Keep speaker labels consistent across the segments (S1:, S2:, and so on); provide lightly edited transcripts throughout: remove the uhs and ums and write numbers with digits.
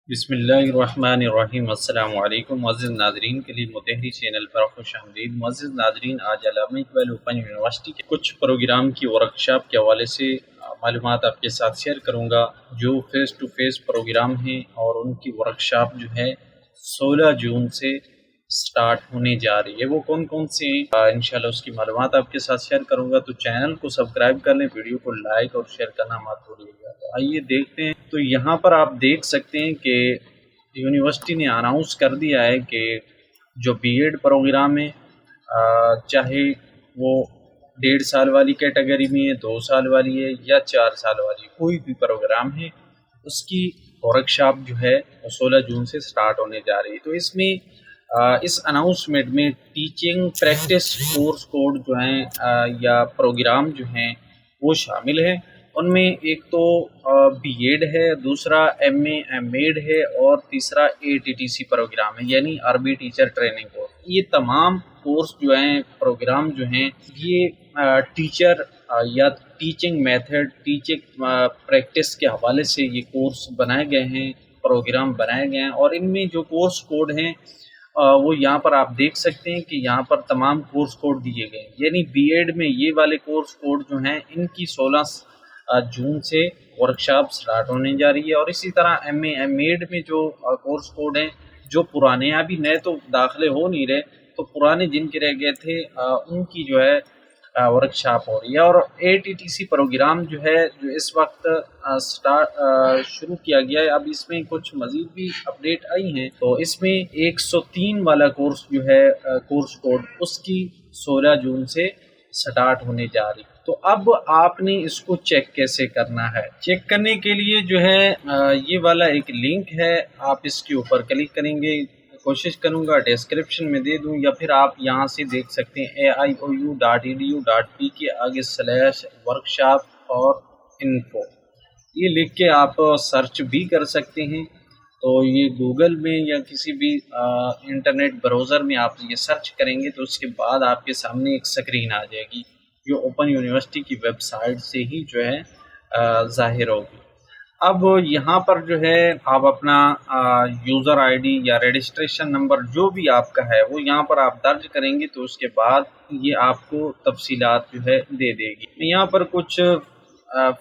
S1: بسم اللہ الرحمن الرحیم۔ السلام علیکم معزز ناظرین، کے لیے متحری چینل پر خوش آمدید۔ معزز ناظرین، آج علامہ اقبال اوپن یونیورسٹی کے کچھ پروگرام کی ورکشاپ کے حوالے سے معلومات آپ کے ساتھ شیئر کروں گا، جو فیس ٹو فیس پروگرام ہیں اور ان کی ورکشاپ جو ہے 16 جون سے سٹارٹ ہونے جا رہی ہے۔ وہ کون کون سے ہیں انشاءاللہ اس کی معلومات آپ کے ساتھ شیئر کروں گا، تو چینل کو سبسکرائب کر لیں، ویڈیو کو لائک اور شیئر کرنا مت بھولیے گا۔ تو آئیے دیکھتے ہیں۔ تو یہاں پر آپ دیکھ سکتے ہیں کہ یونیورسٹی نے اناؤنس کر دیا ہے کہ جو بی ایڈ پروگرام ہے، چاہے وہ 1.5 سال والی کیٹیگری میں ہے، 2 سال والی ہے یا 4 سال والی، کوئی بھی پروگرام ہے، اس کی ورکشاپ جو ہے وہ 16 جون سے سٹارٹ ہونے جا رہی ہے۔ تو اس میں اس اناؤنسمنٹ میں ٹیچنگ پریکٹس کورس کوڈ جو ہیں یا پروگرام جو ہیں وہ شامل ہیں۔ ان میں ایک تو بی ایڈ ہے، دوسرا ایم اے ایم ایڈ ہے اور تیسرا A T T C programme ہے، یعنی عربی ٹیچر ٹریننگ کورس۔ یہ تمام کورس جو ہیں، پروگرام جو ہیں، یہ ٹیچر یا ٹیچنگ میتھڈ، ٹیچنگ پریکٹس کے حوالے سے یہ کورس بنائے گئے ہیں، پروگرام بنائے گئے ہیں۔ اور ان میں جو کورس کوڈ ہیں وہ یہاں پر آپ دیکھ سکتے ہیں کہ یہاں پر تمام کورس کوڈ دیے گئے ہیں، یعنی بی ایڈ میں یہ والے کورس کوڈ جو ہیں ان کی 16 جون سے ورکشاپ سٹارٹ ہونے جا رہی ہے۔ اور اسی طرح ایم اے ایم ایڈ میں جو کورس کوڈ ہیں، جو پرانے، ابھی نئے تو داخلے ہو نہیں رہے، تو پرانے جن کے رہ گئے تھے ان کی جو ہے ورکشاپ ہو رہی ہے۔ اور A T T C programme جو ہے، جو اس وقت شروع کیا گیا ہے، اب اس میں کچھ مزید بھی اپڈیٹ آئی ہیں۔ تو اس میں 103 والا کورس جو ہے کورس کوڈ، اس کی 16 جون سے سٹارٹ ہونے جا رہی ہے۔ تو اب آپ نے اس کو چیک کیسے کرنا ہے؟ چیک کرنے کے لیے جو ہے یہ والا ایک لنک ہے، آپ اس کے اوپر کلک کریں گے، کوشش کروں گا ڈسکرپشن میں دے دوں، یا پھر آپ یہاں سے دیکھ سکتے ہیں aiou.edu.p/ورکشاپ اور انفو، یہ لکھ کے آپ سرچ بھی کر سکتے ہیں۔ تو یہ گوگل میں یا کسی بھی انٹرنیٹ براؤزر میں آپ یہ سرچ کریں گے تو اس کے بعد آپ کے سامنے ایک سکرین آ جائے گی، جو اوپن یونیورسٹی کی ویب سائٹ سے ہی جو ہے ظاہر ہوگی۔ اب یہاں پر جو ہے آپ اپنا یوزر آئی ڈی یا رجسٹریشن نمبر جو بھی آپ کا ہے وہ یہاں پر آپ درج کریں گے، تو اس کے بعد یہ آپ کو تفصیلات جو ہے دے دے گی۔ میں یہاں پر کچھ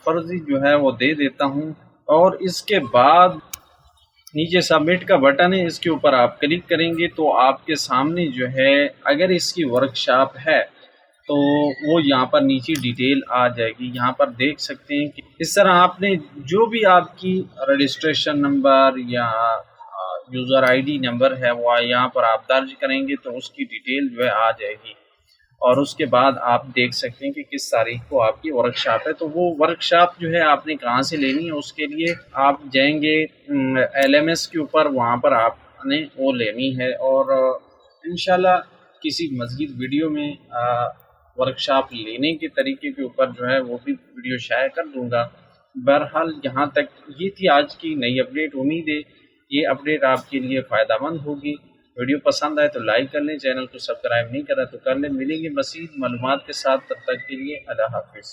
S1: فرضی جو ہے وہ دے دیتا ہوں، اور اس کے بعد نیچے سبمٹ کا بٹن ہے، اس کے اوپر آپ کلک کریں گے تو آپ کے سامنے جو ہے اگر اس کی ورکشاپ ہے تو وہ یہاں پر نیچے ڈیٹیل آ جائے گی۔ یہاں پر دیکھ سکتے ہیں کہ اس طرح آپ نے جو بھی آپ کی رجسٹریشن نمبر یا یوزر آئی ڈی نمبر ہے وہ یہاں پر آپ درج کریں گے تو اس کی ڈیٹیل جو ہے آ جائے گی، اور اس کے بعد آپ دیکھ سکتے ہیں کہ کس تاریخ کو آپ کی ورکشاپ ہے۔ تو وہ ورکشاپ جو ہے آپ نے کہاں سے لینی ہے، اس کے لیے آپ جائیں گے LMS کے اوپر، وہاں پر آپ نے وہ لینی ہے، اور انشاءاللہ کسی مزید ویڈیو میں ورکشاپ لینے کے طریقے کے اوپر جو ہے وہ بھی ویڈیو شائع کر دوں گا۔ بہرحال یہاں تک یہ تھی آج کی نئی اپڈیٹ، امید ہے یہ اپڈیٹ آپ کے لیے فائدہ مند ہوگی۔ ویڈیو پسند آئے تو لائک کر لیں، چینل کو سبسکرائب نہیں کرا تو کر لیں۔ ملیں گے مزید معلومات کے ساتھ، تب تک کے لیے اللہ حافظ۔